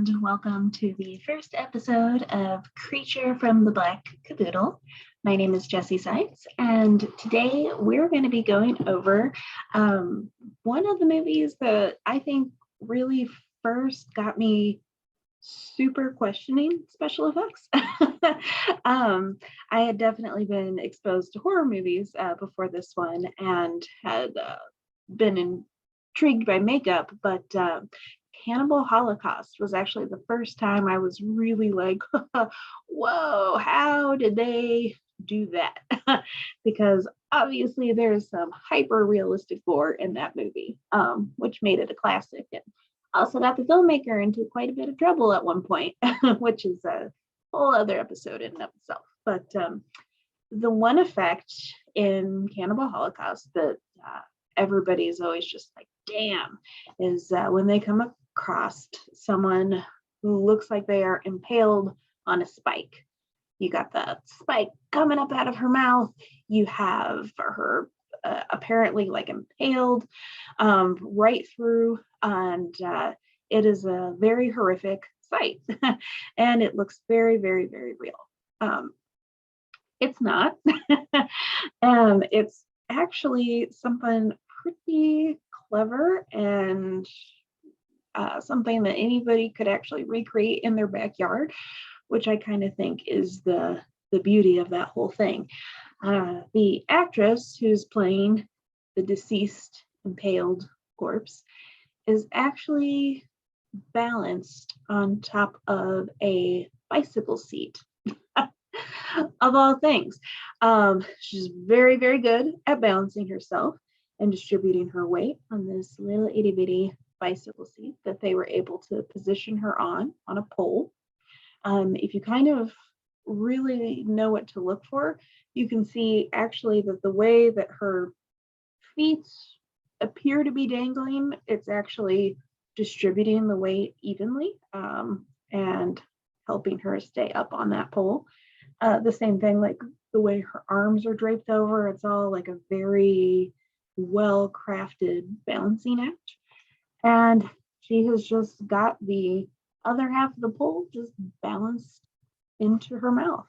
and welcome to the first episode of Creature from the Black Caboodle. My name is Jessie Seitz, and today we're going to be going over one of the movies that I think really first got me super questioning special effects. I had definitely been exposed to horror movies before this one and had been intrigued by makeup, but Cannibal Holocaust was actually the first time I was really like, whoa, how did they do that? Because obviously there's some hyper realistic gore in that movie, which made it a classic and also got the filmmaker into quite a bit of trouble at one point, which is a whole other episode in and of itself. But the one effect in Cannibal Holocaust that everybody is always just like, damn, is when they come across someone who looks like they are impaled on a spike. You got the spike coming up out of her mouth. You have her apparently like impaled right through, and it is a very horrific sight. And it looks very, very, very real. It's not. It's actually something pretty clever and something that anybody could actually recreate in their backyard, which I kind of think is the beauty of that whole thing. The actress who's playing the deceased impaled corpse is actually balanced on top of a bicycle seat. Of all things. She's very, very good at balancing herself and distributing her weight on this little itty bitty bicycle seat that they were able to position her on a pole. If you kind of really know what to look for, you can see actually that the way that her feet appear to be dangling, it's actually distributing the weight evenly and helping her stay up on that pole. The same thing, like the way her arms are draped over, it's all like a very well-crafted balancing act. And she has just got the other half of the pole just balanced into her mouth.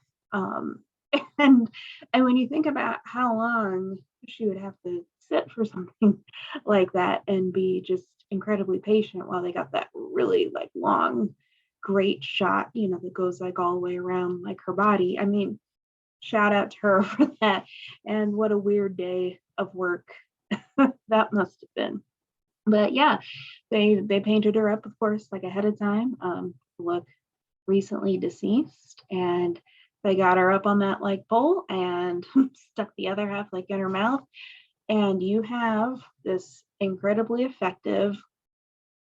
And when you think about how long she would have to sit for something like that and be just incredibly patient while they got that really like long, great shot, that goes like all the way around like her body. I mean, shout out to her for that. And what a weird day of work that must have been. But yeah, they painted her up, of course, like ahead of time. Look recently deceased, and they got her up on that like pole and stuck the other half like in her mouth. And you have this incredibly effective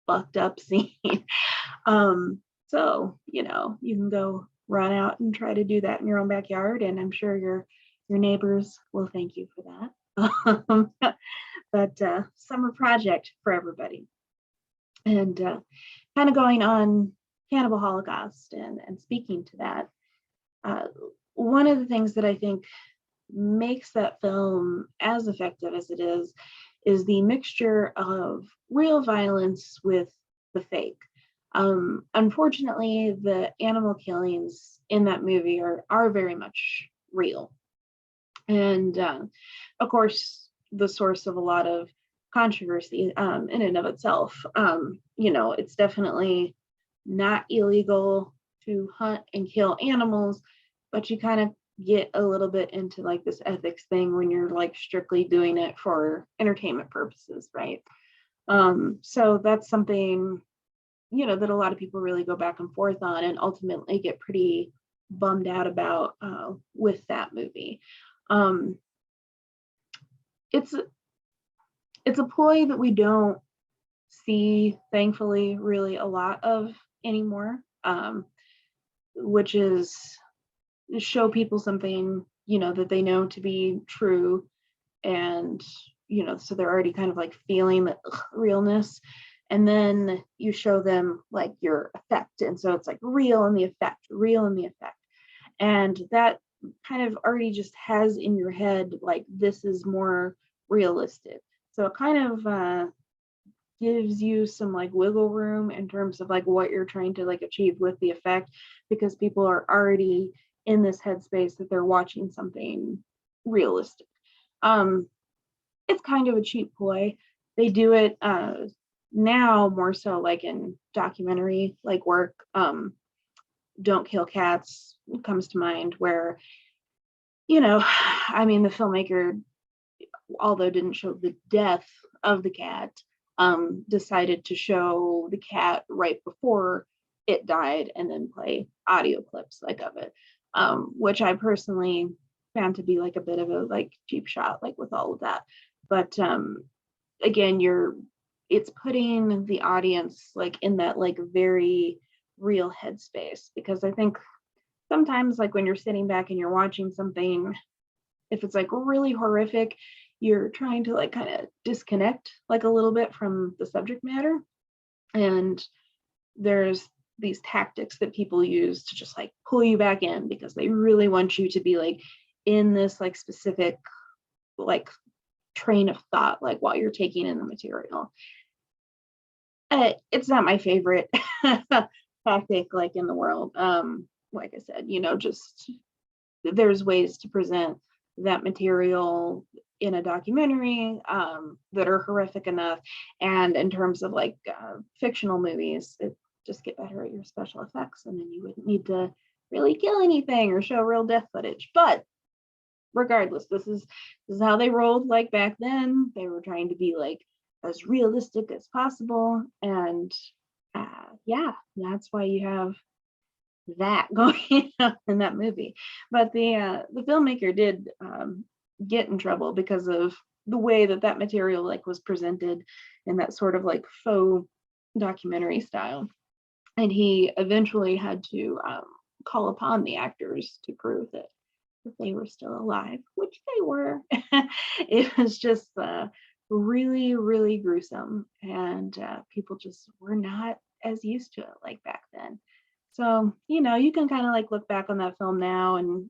fucked up scene. So, you can go run out and try to do that in your own backyard, and I'm sure your neighbors will thank you for that. But summer project for everybody. And kind of going on Cannibal Holocaust and speaking to that, one of the things that I think makes that film as effective as it is the mixture of real violence with the fake. Unfortunately, the animal killings in that movie are very much real. And of course, the source of a lot of controversy in and of itself. It's definitely not illegal to hunt and kill animals, but you kind of get a little bit into like this ethics thing when you're like strictly doing it for entertainment purposes, right? So that's something that a lot of people really go back and forth on and ultimately get pretty bummed out about with that movie. It's a ploy that we don't see, thankfully, really a lot of anymore, which is show people something, that they know to be true. And, so they're already kind of like feeling the realness. And then you show them like your effect. And so it's like real in the effect. And that kind of already just has in your head, like, this is more realistic. So it kind of gives you some like wiggle room in terms of like what you're trying to like achieve with the effect, because people are already in this headspace that they're watching something realistic. It's kind of a cheap ploy. They do it now more so like in documentary like work. Don't Kill Cats comes to mind, where, you know, I mean, the filmmaker, although didn't show the death of the cat, decided to show the cat right before it died and then play audio clips like of it, which I personally found to be like a bit of a like cheap shot, like with all of that. But again, it's putting the audience like in that like very real headspace, because I think sometimes like when you're sitting back and you're watching something, if it's like really horrific, you're trying to like kind of disconnect like a little bit from the subject matter. And there's these tactics that people use to just like pull you back in, because they really want you to be like in this like specific like train of thought, like while you're taking in the material. It's not my favorite tactic like in the world. Like I said, you know, just there's ways to present that material in a documentary that are horrific enough. And in terms of like fictional movies, it just get better at your special effects, and then you wouldn't need to really kill anything or show real death footage. But regardless, this is how they rolled like back then. They were trying to be like as realistic as possible. And yeah, that's why you have that going on in that movie. But the filmmaker did get in trouble because of the way that that material like was presented in that sort of like faux documentary style. And he eventually had to call upon the actors to prove that they were still alive, which they were. It was just really, really gruesome, and people just were not as used to it like back then. So, you know, you can kind of like look back on that film now and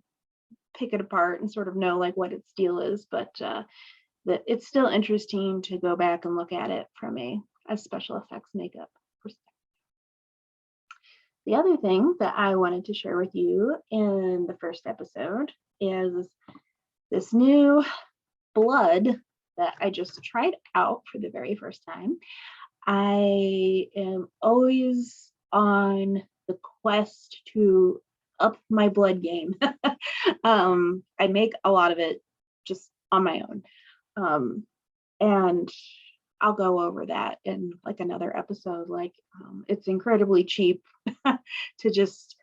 pick it apart and sort of know like what its deal is, but that it's still interesting to go back and look at it from a special effects makeup perspective. The other thing that I wanted to share with you in the first episode is this new blood that I just tried out for the very first time. I am always on the quest to up my blood game. I make a lot of it just on my own. And I'll go over that in like another episode. Like it's incredibly cheap to just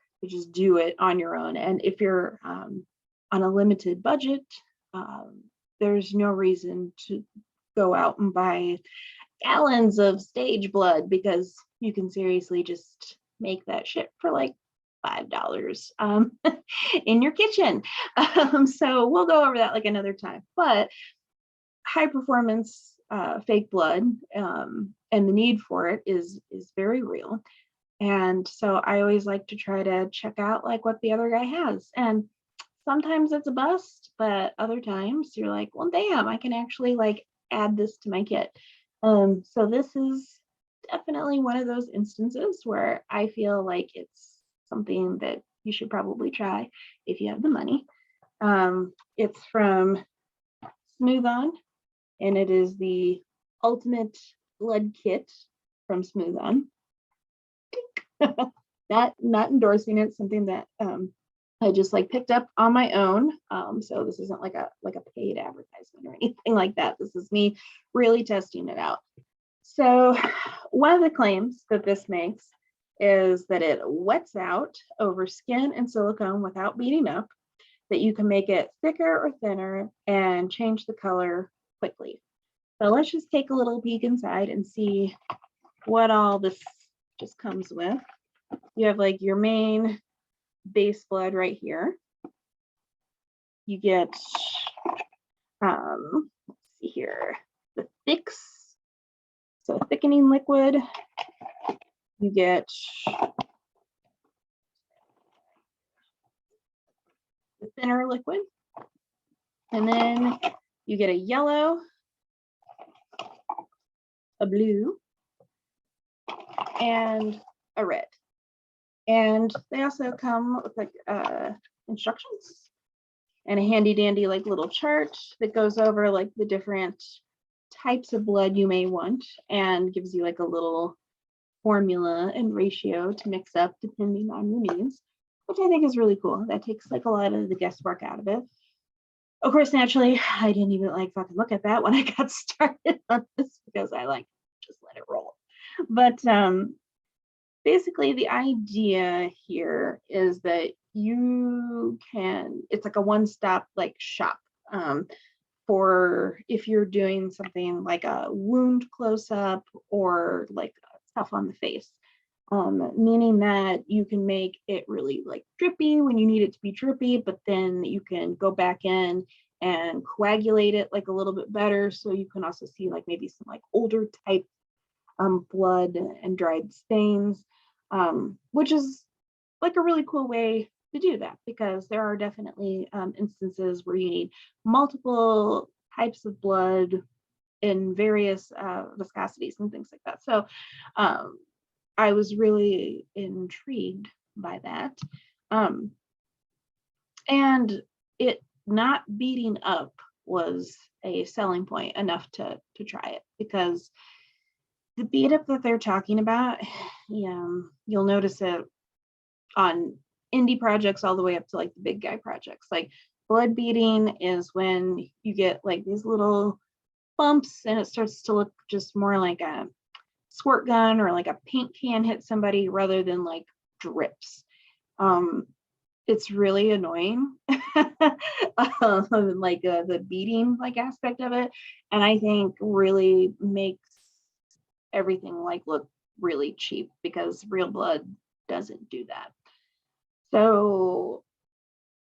do it on your own. And if you're on a limited budget, there's no reason to go out and buy gallons of stage blood, because you can seriously just make that shit for like $5 in your kitchen. So we'll go over that like another time. But high performance fake blood and the need for it is very real. And so I always like to try to check out like what the other guy has. And sometimes it's a bust, but other times you're like, well, damn, I can actually like add this to my kit. So this is definitely one of those instances where I feel like it's something that you should probably try if you have the money. It's from Smooth On, and it is the ultimate blood kit from Smooth On. not endorsing it, something that I just like picked up on my own. So this isn't like a paid advertisement or anything like that. This is me really testing it out. So one of the claims that this makes is that it wets out over skin and silicone without beating up, that you can make it thicker or thinner and change the color quickly. So let's just take a little peek inside and see what all this just comes with. You have like your main base blood right here. You get, let's see here, the thicks, so thickening liquid. You get the thinner liquid, and then you get a yellow, a blue, and a red. And they also come with like instructions and a handy dandy like little chart that goes over like the different types of blood you may want and gives you like a little formula and ratio to mix up depending on your needs, which I think is really cool. That takes like a lot of the guesswork out of it. Of course, naturally, I didn't even like fucking look at that when I got started on this because I like just let it roll. But basically the idea here is that you can, it's like a one-stop like shop for if you're doing something like a wound close-up or like stuff on the face, meaning that you can make it really like drippy when you need it to be drippy, but then you can go back in and coagulate it like a little bit better, so you can also see like maybe some like older type blood and dried stains, which is like a really cool way to do that, because there are definitely instances where you need multiple types of blood in various viscosities and things like that. So I was really intrigued by that. And it not beating up was a selling point enough to try it, because the beat up that they're talking about, you'll notice it on indie projects all the way up to like the big guy projects. Like blood beading is when you get like these little bumps and it starts to look just more like a squirt gun or like a paint can hit somebody rather than like drips. It's really annoying, like the beading like aspect of it, and I think really makes everything like look really cheap, because real blood doesn't do that. So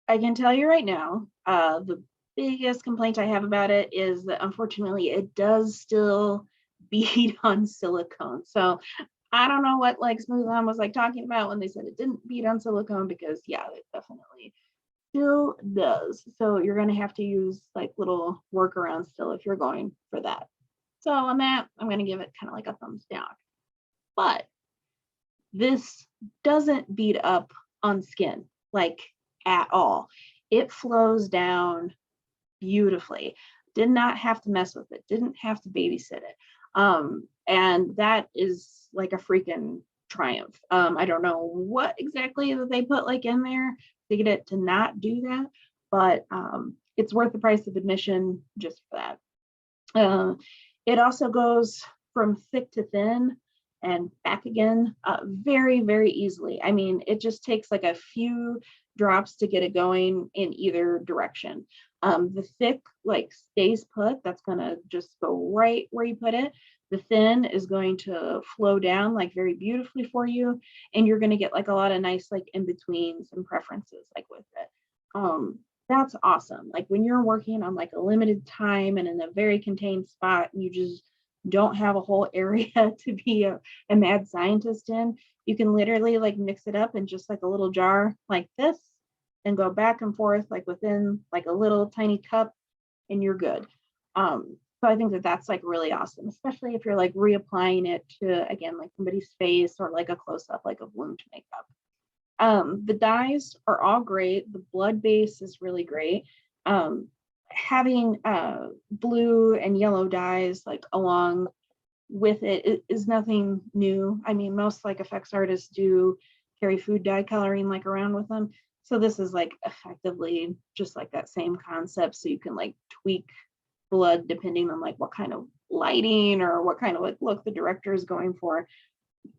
I can tell you right now, the biggest complaint I have about it is that unfortunately it does still bead on silicone. So I don't know what like Smooth On was like talking about when they said it didn't bead on silicone, because yeah, it definitely still does. So you're going to have to use like little workarounds still if you're going for that. So on that, I'm going to give it kind of like a thumbs down. But this doesn't bead up on skin like at all. It flows down beautifully. Did not have to mess with it, didn't have to babysit it. And that is like a freaking triumph. I don't know what exactly that they put like in there to get it to not do that, but it's worth the price of admission just for that. It also goes from thick to thin and back again very, very easily. I mean, it just takes like a few drops to get it going in either direction. The thick like stays put, that's gonna just go right where you put it. The thin is going to flow down like very beautifully for you, and you're gonna get like a lot of nice like in-betweens and preferences like with it. That's awesome. Like when you're working on like a limited time and in a very contained spot, and you just don't have a whole area to be a mad scientist in, you can literally like mix it up in just like a little jar like this and go back and forth like within like a little tiny cup, and you're good. So I think that that's like really awesome, especially if you're like reapplying it to, again, like somebody's face or like a close-up like of wound makeup. The dyes are all great. The blood base is really great. Having blue and yellow dyes like along with it is nothing new. I mean, most like effects artists do carry food dye coloring like around with them. So this is like effectively just like that same concept. So you can like tweak blood depending on like what kind of lighting or what kind of like look the director is going for.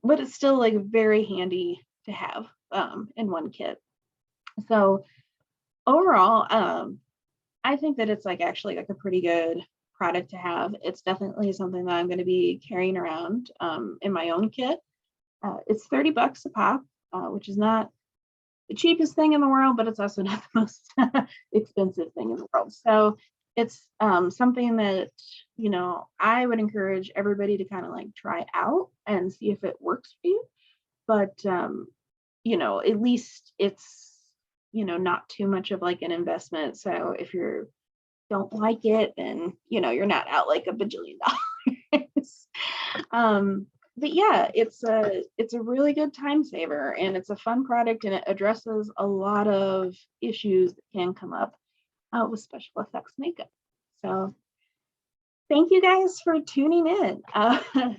But it's still like very handy to have in one kit. So overall, I think that it's like actually like a pretty good product to have. It's definitely something that I'm going to be carrying around in my own kit. It's $30 a pop, which is not the cheapest thing in the world, but it's also not the most expensive thing in the world. So it's something that, you know, I would encourage everybody to kind of like try out and see if it works for you. But, you know, at least it's, you know, not too much of like an investment. So if you don't like it, then, you know, you're not out like a bajillion dollars. but yeah, it's a really good time saver, and it's a fun product, and it addresses a lot of issues that can come up with special effects makeup. So thank you guys for tuning in.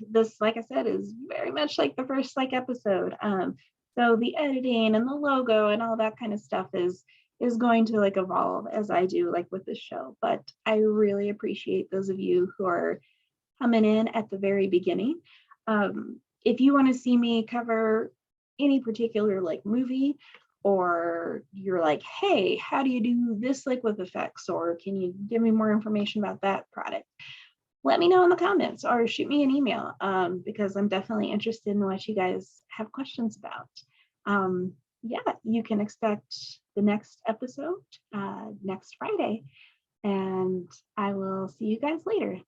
This, like I said, is very much like the first episode. So the editing and the logo and all that kind of stuff is going to evolve as I do with this show. But I really appreciate those of you who are coming in at the very beginning. If you want to see me cover any particular movie, or you're like, hey, how do you do this with effects, or can you give me more information about that product, let me know in the comments or shoot me an email, because I'm definitely interested in what you guys have questions about. Yeah, you can expect the next episode next Friday, and I will see you guys later.